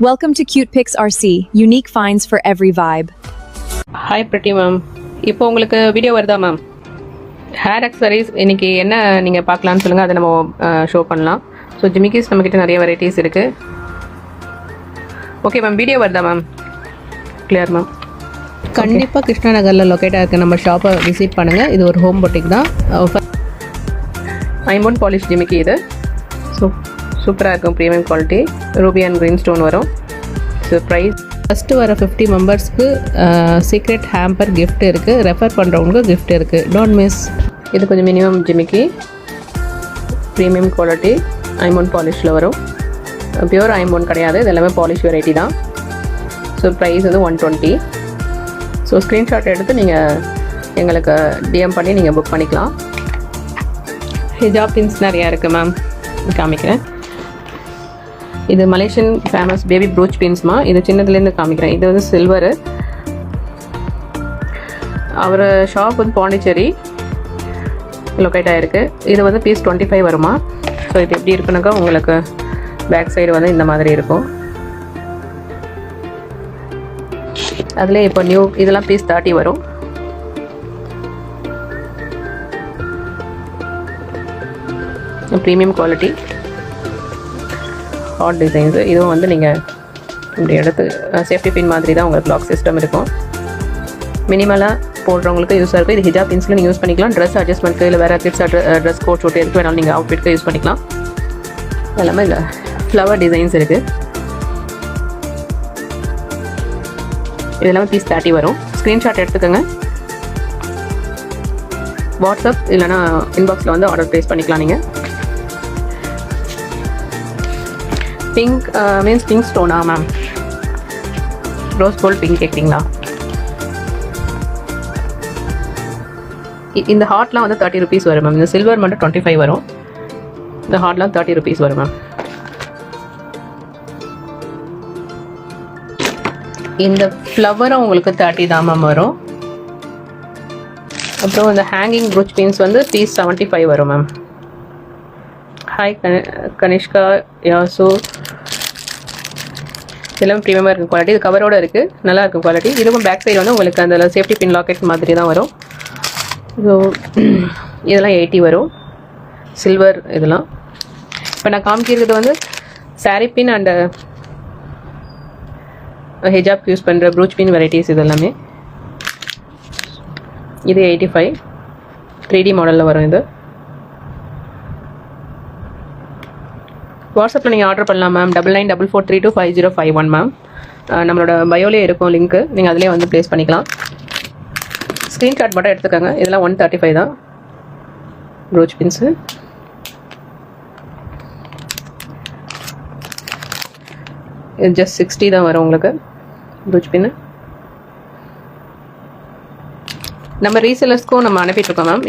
Welcome to Cute Pics RC, unique finds for every vibe. Hi pretty ma'am. இப்போ உங்களுக்கு video வருதா ma'am? Hair accessories இன்னைக்கு என்ன நீங்கள் பார்க்கலான்னு சொல்லுங்கள், அதை நம்ம ஷோ பண்ணலாம். ஸோ ஜிமிக்கிஸ் நம்மக்கிட்ட நிறைய வெரைட்டிஸ் இருக்குது. ஓகே மேம், வீடியோ வருதா மேம்? Clear ma'am. கண்டிப்பாக கிருஷ்ணா நகரில் லொக்கேட்டாக இருக்குது. நம்ம ஷாப்பை விசிட் பண்ணுங்கள். இது ஒரு ஹோம் பொட்டிக் தான். ஐம்பொன் பாலிஷ் ஜிமிக்கி இது. ஸோ சூப்பராக இருக்கும், premium quality. Ruby and green stone வரும். ஸோ ப்ரைஸ் ஃபஸ்ட்டு வர 50 மெம்பர்ஸ்க்கு சீக்ரெட் ஹேம்பர் கிஃப்ட் இருக்குது. ரெஃபர் பண்ணுறவங்களுக்கு கிஃப்ட் இருக்குது. Don't miss. இது கொஞ்சம் மினிமம் ஜிமிக்கி, ப்ரீமியம் குவாலிட்டி, ஐம்பொன் பாலிஷில் வரும். பியூர் ஐம்பொன் கிடையாது, இது எல்லாமே பாலிஷ் வெரைட்டி தான். ஸோ ப்ரைஸ் வந்து 120. ஸோ ஸ்க்ரீன்ஷாட் எடுத்து நீங்கள் எங்களுக்கு டிஎம் பண்ணி நீங்கள் புக் பண்ணிக்கலாம். ஹிஜாப் பின்ஸ் நிறையா இருக்குது மேம், காமிக்கிறேன். இது மலேசியன் ஃபேமஸ் பேபி ப்ரூச் பின்ஸ்மா. இது சின்னதுலேருந்து காமிக்கிறேன். இது வந்து சில்வரு. அவர் ஷாப் வந்து பாண்டிச்சேரி லொக்கேட் ஆகிருக்கு. இது வந்து பீஸ் 25 வருமா. ஸோ இது எப்படி இருக்குனாக்கா உங்களுக்கு பேக் சைடு வந்து இந்த மாதிரி இருக்கும். அதில் இப்போ நியூ இதெல்லாம் பீஸ் 30 வரும். Premium quality, hot designs. இதுவும் வந்து நீங்கள் இப்படி எடுத்து சேஃப்டி பின் மாதிரி தான் உங்களுக்கு லாக் சிஸ்டம் இருக்கும். மினிமலாக போடுறவங்களுக்கு யூஸாக இருக்கும். இது ஹிஜாப் பின்ஸில் நீங்கள் யூஸ் பண்ணிக்கலாம். ட்ரெஸ் அட்ஜஸ்ட்மெண்ட்க்கு இல்லை வேறு கிட்ஸ் ட்ரெஸ் கோட் ஷூட் எதுக்கு வேணாலும் நீங்கள் அவுட்ஃபிட்க்கு யூஸ் பண்ணிக்கலாம். எல்லாமே இல்லை ஃப்ளவர் டிசைன்ஸ் இருக்குது. இது எல்லாமே பீஸ் 30 வரும். ஸ்க்ரீன்ஷாட் எடுத்துக்கோங்க. வாட்ஸ்அப் இல்லைனா இன்பாக்ஸில் வந்து ஆர்டர் ப்ளேஸ் பண்ணிக்கலாம். நீங்கள் பிங்க் மீன்ஸ் பிங்க் ஸ்டோனா மேம்? ரோஸ் கோல்ட் பிங்க் கேட்குறீங்களா? இந்த ஹாட்லாம் வந்து 30 ருபீஸ் வரும் மேம். இந்த சில்வர் மட்டும் 25 வரும். இந்த ஹாட்லாம் 30 ருபீஸ் வரும் மேம். இந்த ஃப்ளவரும் உங்களுக்கு 30 தான் மேம் வரும். அப்புறம் இந்த ஹேங்கிங் ப்ரூச் பின்ஸ் வந்து பீஸ் 75 வரும் மேம். ஹாய் கனிஷ்கா யாசு. இதெல்லாம் ப்ரீமியமாக இருக்கும் குவாலிட்டி. இது கவரோடு இருக்குது, நல்லா இருக்கும் குவாலிட்டி. இதுவும் பேக் சைடு வந்து உங்களுக்கு அந்த சேஃப்டி பின் லாக்கெட் மாதிரி தான் வரும். ஸோ இதெல்லாம் 80 வரும். சில்வர் இதெல்லாம். இப்போ நான் காமிக்கிறது வந்து சாரீ பின் அண்டு ஹிஜாப் யூஸ் பண்ணுற ப்ரூச் பின் வெரைட்டிஸ். இது எல்லாமே இது 85. 3D மாடலில் வரும். இது வாட்ஸ்அப்பில் நீங்கள் ஆர்டர் பண்ணலாம் மேம். 9944325051 மேம். நம்மளோட பயோலே இருக்கும் லிங்க்கு, நீங்கள் அதிலே வந்து ப்ளேஸ் பண்ணிக்கலாம். ஸ்க்ரீன்ஷாட் மட்டும் எடுத்துக்கோங்க. இதெல்லாம் 135 தான் ப்ரூச் பின்ஸு. இது ஜஸ்ட் 60 தான் வரும் உங்களுக்கு ப்ரூச் பின்னு. நம்ம ரீசெல்லர்ஸ்க்கும் நம்ம அனுப்பிட்டுருக்கோம் மேம்.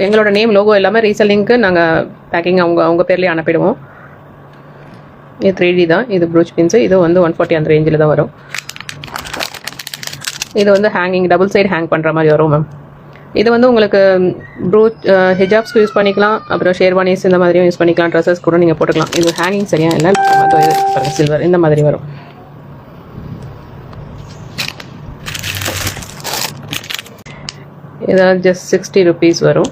எங்களோட நேம் லோகோ எல்லாமே ரீசெல்லிங்க்கு நாங்கள் பேக்கிங் அவங்க பேர்லேயே அனுப்பிடுவோம். இது 3D தான். இது ப்ரூச் பின்ஸு. இது வந்து 140 அந்த ரேஞ்சில் தான் வரும். இது வந்து ஹேங்கிங் டபுள் சைடு ஹேங் பண்ணுற மாதிரி வரும் மேம். இது வந்து உங்களுக்கு ப்ரூச் ஹிஜாப்ஸ்க்கு யூஸ் பண்ணிக்கலாம். அப்புறம் ஷேர்வானிஸ் இந்த மாதிரியும் யூஸ் பண்ணிக்கலாம். ட்ரெஸ்ஸஸ் கூட நீங்கள் போட்டுக்கலாம். இது ஹேங்கிங் சரியா இல்லை, சில்வர் இந்த மாதிரி வரும். இதெல்லாம் ஜஸ்ட் 60 ருபீஸ் வரும்.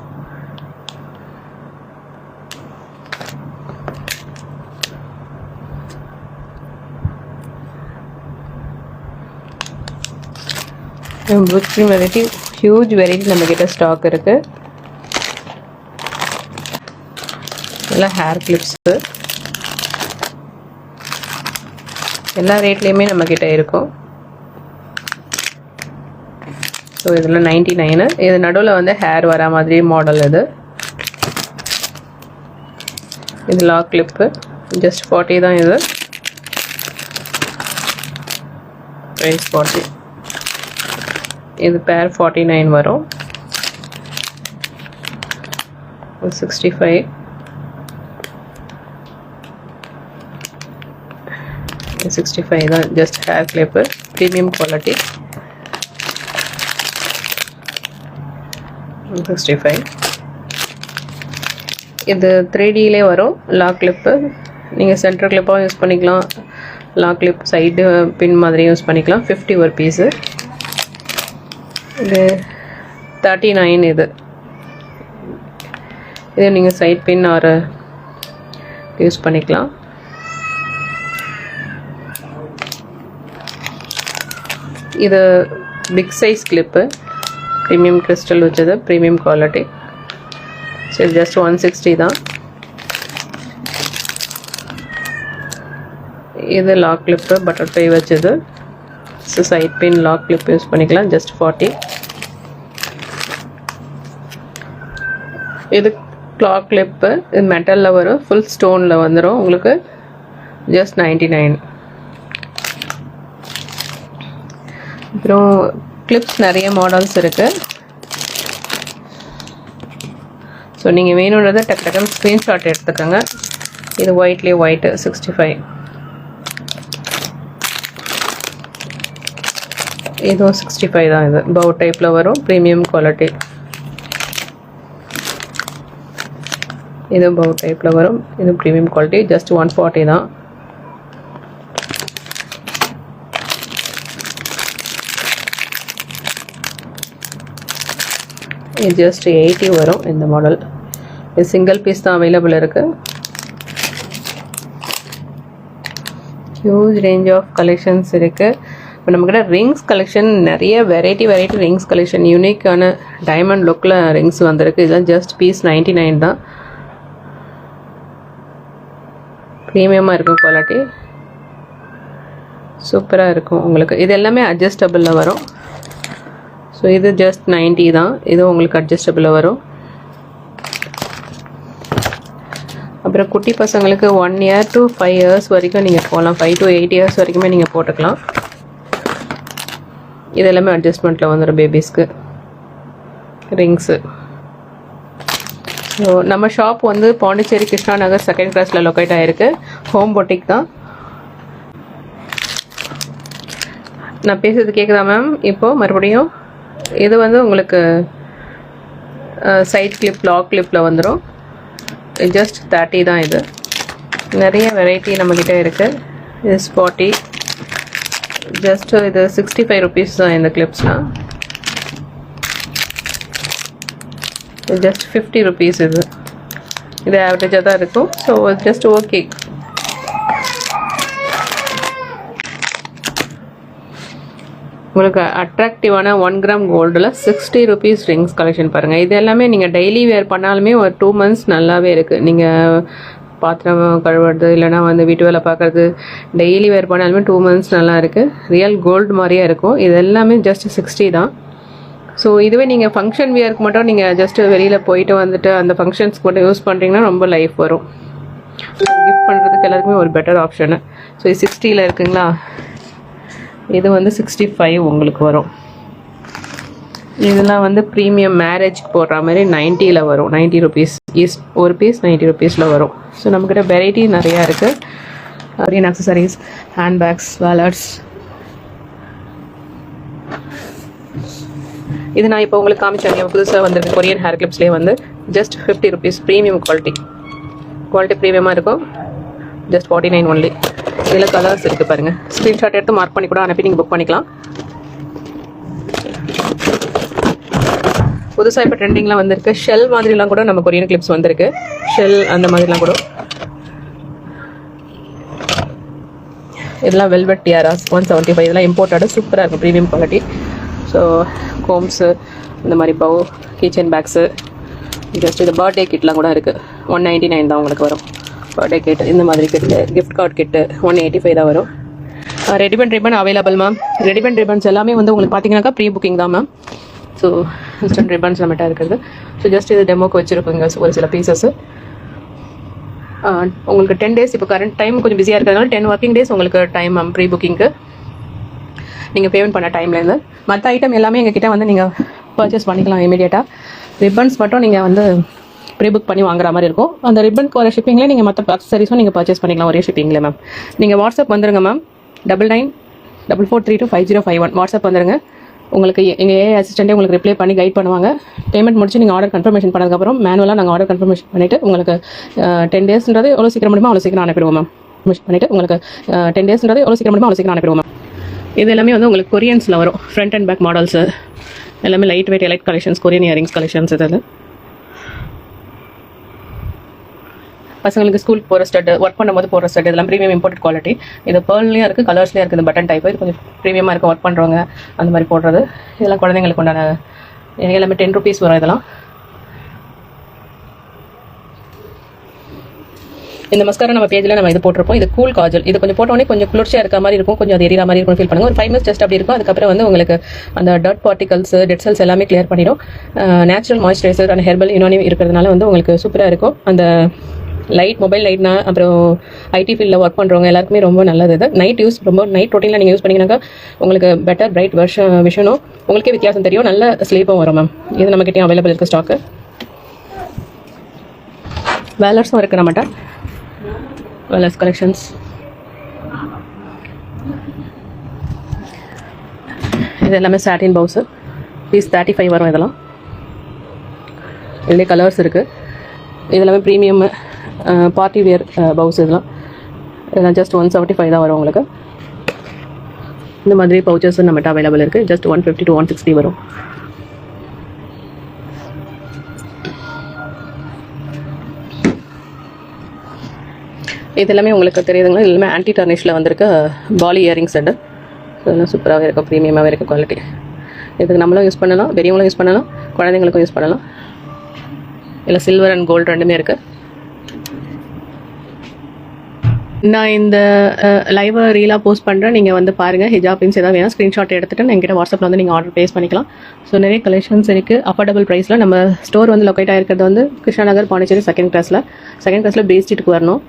ப்ரூச் பின் வெரைட்டி, ஹியூஜ் வெரைட்டி நம்மக்கிட்ட ஸ்டாக் இருக்குது. எல்லாம் ஹேர் கிளிப்ஸு எல்லா ரேட்லேயுமே நம்மக்கிட்ட இருக்கும். ஸோ இதில் 99. இது நடுவில் வந்து ஹேர் வர மாதிரி மாடல். இது லாக் கிளிப்பு ஜஸ்ட் 40 தான். இது ப்ரைஸ் 40. இது பேர் 49 வரும். 65. 65 தான் just hair clip, premium quality. 65. இது 3Dலே வரும் லாக் கிளிப்பு. நீங்கள் சென்டர் கிளிப்பாகவும் யூஸ் பண்ணிக்கலாம், லாக் கிளிப் சைடு பின் மாதிரி யூஸ் பண்ணிக்கலாம். 50 ஒரு பீஸு. இது 39. இது நீங்கள் சைட் பின் ஆர் யூஸ் பண்ணிக்கலாம். இது big size clip, premium crystal வச்சது, ப்ரீமியம் குவாலிட்டி. ஸோ இது ஜஸ்ட் 160 தான். இது லாக் கிளிப்பு பட்டர்ஃப்ளை வச்சது. So side pin lock clip use பண்ணிக்கலாம். ஜஸ்ட் 40. இது கிளாக் கிளிப்பு, இது மெட்டலில் வரும், ஃபுல் ஸ்டோனில் வந்துடும் உங்களுக்கு. ஜஸ்ட் 99. அப்புறம் கிளிப்ஸ் நிறைய மாடல்ஸ் இருக்குது. ஸோ நீங்கள் வேணுன்றதை டக்குன்னு ஸ்க்ரீன்ஷாட் எடுத்துக்கோங்க. இது ஒயிட்லேயே ஒயிட்டு 65. இதுவும் 65 தான். இது பவு டைப்பில் வரும், ப்ரீமியம் குவாலிட்டி. இது பவு டைப்பில் வரும், இது ப்ரீமியம் குவாலிட்டி. ஜஸ்ட் 140 தான். இது ஜஸ்ட் 80 வரும் இந்த மாடல். இது சிங்கிள் பீஸ் தான் அவைலபிள் இருக்குது. ஹியூஜ் ரேஞ்ச் ஆஃப் கலெக்ஷன்ஸ் இருக்குது. இப்போ நம்மக்கிட்ட ரிங்ஸ் கலெக்ஷன் நிறைய வெரைட்டி ரிங்ஸ் கலெக்ஷன், யூனிக்கான டைமண்ட் லுக்கில் ரிங்ஸ் வந்திருக்கு. இதெல்லாம் ஜஸ்ட் பீஸ் 99 தான். ப்ரீமியமாக இருக்கும், குவாலிட்டி சூப்பராக இருக்கும் உங்களுக்கு. இது எல்லாமே அட்ஜஸ்டபிளில் வரும். ஸோ இது ஜஸ்ட் 90 தான். இது உங்களுக்கு அட்ஜஸ்டபிளில் வரும். அப்புறம் குட்டி பசங்களுக்கு 1 year to 5 years வரைக்கும் நீங்கள் போகலாம். 5 to 8 years வரைக்குமே நீங்கள் போட்டுக்கலாம். இது எல்லாமே அட்ஜஸ்ட்மெண்ட்டில் வந்துடும் பேபிஸ்க்கு ரிங்ஸு. ஸோ நம்ம ஷாப் வந்து பாண்டிச்சேரி கிருஷ்ணா நகர் 2nd கிராஸில் லொக்கேட் ஆகிருக்கு. ஹோம் பொட்டிக் தான். நான் பேசுறது கேட்குதா மேம்? இப்போது மறுபடியும் இது வந்து உங்களுக்கு சைட் கிளிப் லாக் கிளிப்பில் வந்துடும். ஜஸ்ட் 30 தான். இது நிறைய வெரைட்டி நம்மக்கிட்ட இருக்குது. இது 40. ஜஸ்ட் இது 65 rupees தான் இந்த கிளிப்ஸ்லாம். இது ஜஸ்ட் 50 rupees. இது ஆவரேஜாக தான் இருக்கும். So just okay. உங்களுக்கு அட்ராக்டிவான 1 gram கோல்டில் 60 rupees ரிங்ஸ் கலெக்ஷன் பாருங்கள். இது எல்லாமே நீங்கள் டெய்லி வேர் பண்ணாலுமே ஒரு 2 months நல்லாவே இருக்குது. நீங்கள் பாத்திரம் கழுவுறது இல்லைனா வந்து வீட்டு வேலை பார்க்குறது டெய்லி வேர் பண்ணாலுமே 2 months நல்லா இருக்குது. ரியல் கோல்டு மாதிரியே இருக்கும். இது எல்லாமே ஜஸ்ட் 60 தான். ஸோ இதுவே நீங்கள் ஃபங்க்ஷன் வியருக்கு மட்டும் நீங்கள் ஜஸ்ட்டு வெளியில் போயிட்டு வந்துட்டு அந்த ஃபங்க்ஷன்ஸ்க்கு மட்டும் யூஸ் பண்ணுறீங்கன்னா ரொம்ப லைஃப் வரும். கிஃப்ட் பண்ணுறதுக்கு எல்லாருக்குமே ஒரு பெட்டர் ஆப்ஷனு. ஸோ இது 60ல் இருக்குங்களா? இது வந்து 65 உங்களுக்கு வரும். இதெல்லாம் வந்து ப்ரீமியம் மேரேஜ்க்கு போடுற மாதிரி 90ல் வரும். 90 rupees ஒரு பீஸ் 90 rupeesல வரும். ஸோ நம்மக்கிட்ட வெரைட்டி நிறையா இருக்குது. Korean accessories, handbags, wallets. இது நான் இப்போ உங்களுக்கு காமிச்சேன். புதுசாக வந்திருக்கு கொரியன் ஹேர் கிளிப்ஸ்லேயே வந்து ஜஸ்ட் 50 rupees ப்ரீமியம் குவாலிட்டி ப்ரீமியமாக இருக்கும். Just 49 only. இதில் கலர்ஸ் இருக்குது பாருங்கள். ஸ்க்ரீன்ஷாட் எடுத்து மார்க் பண்ணி கூட அனுப்பி நீங்கள் புக் பண்ணிக்கலாம். புதுசாக இப்போ ட்ரெண்டிங்லாம் வந்திருக்கு. ஷெல் மாதிரிலாம் கூட நம்ம கொரியன் கிளிப்ஸ் வந்திருக்கு. ஷெல் அந்த மாதிரிலாம் கூட. இதெல்லாம் வெல்வெட் டியாராஸ் 175. இதெல்லாம் இம்போர்ட்டடு சூப்பராக இருக்கும், ப்ரீமியம் குவாலிட்டி. ஸோ கோம்ஸு, இந்த மாதிரி பவு, கிச்சன் பேக்ஸு, ஜஸ்ட் இது பர்த்டே கிட்லாம் கூட இருக்குது. 199 தான் உங்களுக்கு வரும். பர்த்டே கிட் இந்த மாதிரி கிட்டு, கிஃப்ட் கார்டு கிட்டு 185 தான் வரும். Readymade ribbon available ma'am. Readymade ribbons எல்லாமே வந்து உங்களுக்கு பார்த்தீங்கன்னாக்கா ப்ரீ புக்கிங் தான் மேம். ஸோ இன்ஸ்டன்ட் ரிப்பன்ஸ் நம்மகிட்ட இருக்குது. ஸோ ஜஸ்ட் இது டெமோக்கு வச்சுருக்கோங்க ஒரு சில பீசஸ்ஸு. உங்களுக்கு 10 days இப்போ கரண்ட் டைம் கொஞ்சம் பிஸியாக இருக்கிறதுனால 10 working days உங்களுக்கு டைம் மேம் ப்ரீ புக்கிங்க்கு நீங்கள் பேமெண்ட் பண்ண டைம்லேருந்து. மற்ற ஐட்டம் எல்லாமே எங்ககிட்ட வந்து நீங்கள் பர்ச்சேஸ் பண்ணிக்கலாம் இமீடியட்டாக. ரிப்பன்ஸ் மட்டும் நீங்கள் வந்து ப்ரீ புக் பண்ணி வாங்குற மாதிரி இருக்கும். அந்த ரிப்பனுக்கு வர ஷிப்பிங்லேயே நீங்கள் மற்ற அக்சசரிஸும் நீங்கள் பர்ச்சேஸ் பண்ணிக்கலாம் ஒரே ஷிப்பிங்கில் மேம். நீங்கள் வாட்ஸ்அப் வந்துருங்க மேம். 9944325051 வாட்ஸ்அப் வந்துருங்க. உங்களுக்கு எங்கள் ஏஐ அசிஸ்டண்ட்டே உங்களுக்கு ரிப்ளை பண்ணி கைட் பண்ணுவாங்க. பேமெண்ட் முடிச்சு நீங்கள் ஆர்டர் கன்ஃபர்மேஷன் பண்ணதுக்கப்புறம் மேனுவலாக நாங்கள் ஆர்டர் கன்ஃபர்மேஷன் பண்ணிவிட்டு உங்களுக்கு 10 daysன்றது எவ்வளோ சீக்கிரம் முடியுமோ அவ்வளோ சீக்கிரம் அனுப்பிடுவோம் மேம். பண்ணிவிட்டு உங்களுக்கு 10 டேஸ்ன்றது எவ்வளோ சீக்கிரம் முடியுமோ அவ்வளோ சீக்கிரம் அனுப்பிடுவோம் மேம். இது எல்லாமே வந்து உங்களுக்கு கொரியன்ஸில் வரும். ஃப்ரண்ட் அண்ட் பேக் மாடல்ஸு எல்லாமே light weight elite collections, Korean earrings collections. இது பசங்களுக்கு ஸ்கூலுக்கு போகிற ஸ்டட், ஒர்க் பண்ணும்போது போகிற ஸ்டட், இதெல்லாம் ப்ரீமியம் இம்போர்ட்டட் குவாலிட்டி. இது பேர்லையும் இருக்குது, கலர்ஸ்லேயும் இருக்குது. இந்த பட்டன் டைப் இது கொஞ்சம் ப்ரீமியமாக இருக்குது, ஒர்க் பண்ணுறவங்க அந்த மாதிரி போடுறது. இதெல்லாம் குழந்தைங்களுக்கு உண்டான எல்லாமே 10 rupees வரும். இதெல்லாம் இந்த மஸ்காரா நம்ம பேஜில் நம்ம இது போட்டிருப்போம். இது கூல் காஜல். இது கொஞ்சம் போட்டோன்னே கொஞ்சம் குளிர்ச்சியாக இருக்க மாதிரி இருக்கும், கொஞ்சம் அது எரியிற மாதிரி இருக்கும் ஃபீல் பண்ணுங்கள். ஒரு 5 minutes ஜஸ்ட் அப்படி இருக்கும். அதுக்கப்புறம் வந்து உங்களுக்கு அந்த டர்ட் பார்ட்டிகல்ஸ், டெட் செல்ஸ் எல்லாமே கிளியர் பண்ணிடும். Natural moisturiser and herbal Unani இருக்கிறதுனால வந்து உங்களுக்கு சூப்பராக இருக்கும். அந்த லைட், மொபைல் லைட்னா அப்புறம் ஐடி ஃபீல்டில் ஒர்க் பண்ணுறவங்க எல்லாருக்குமே ரொம்ப நல்லது. இது நைட் யூஸ், ரொம்ப நைட் ரொட்டீனில் நீங்கள் யூஸ் பண்ணிங்கனாக்கா உங்களுக்கு பெட்டர் பிரைட் விஷனும் உங்களுக்கே வித்தியாசம் தெரியும், நல்ல ஸ்லீப்பும் வரும் மேம். இது நம்மக்கிட்டே அவைலபிள் இருக்குது ஸ்டாக்கு. வேலர்ஸும் இருக்குது நம்மகிட்ட, வேலர்ஸ் கலெக்ஷன்ஸ். இது எல்லாமே சாட்டின் பவுஸு, பீஸ் 35 வரும். இதெல்லாம் இதுலேயே கலர்ஸ் இருக்குது. இது எல்லாமே ப்ரீமியம் பார்ட்டி வேர் பவுஸ். இதெல்லாம் ஜஸ்ட் 175 தான் வரும் உங்களுக்கு. இந்த மாதிரி பவுச்சஸும் நம்மகிட்ட அவைலபிள் இருக்குது. ஜஸ்ட் 150 to 160 வரும். இது எல்லாமே உங்களுக்கு தெரியுதுங்களா, இது எல்லாமே ஆன்டி டர்னிஷில் வந்திருக்க பாலி இயரிங் செட்டு. இதெல்லாம் சூப்பராகவே இருக்கும், ப்ரீமியமாகவே இருக்குது குவாலிட்டி. இதுக்கு நம்மளும் யூஸ் பண்ணலாம், பெரியவங்களும் யூஸ் பண்ணலாம், குழந்தைங்களுக்கும் யூஸ் பண்ணலாம். இல்லை சில்வர் அண்ட் கோல்டு ரெண்டுமே இருக்குது. நான் இந்த லைவை ரீலாக போஸ்ட் பண்ணுறேன், நீங்கள் வந்து பாருங்கள். ஹிஜாப் பின்ஸ் ஏதாவது வேணும் ஸ்க்ரீன்ஷாட் எடுத்துகிட்டு என்கிட்ட வாட்ஸ்அப்பில் வந்து நீங்கள் ஆர்டர் ப்ளேஸ் பண்ணிக்கலாம். ஸோ நிறைய கலெக்ஷன்ஸ் இருக்குது அஃபோர்டபுள் ப்ரைஸில். நம்ம ஸ்டோர் வந்து லொக்கேட் ஆகிருக்கிறது வந்து கிருஷ்ணா நகர், பாண்டிச்சேரி செகண்ட் கிளாஸில் பே ஸ்ட்ரீட்டுக்கு வரணும்.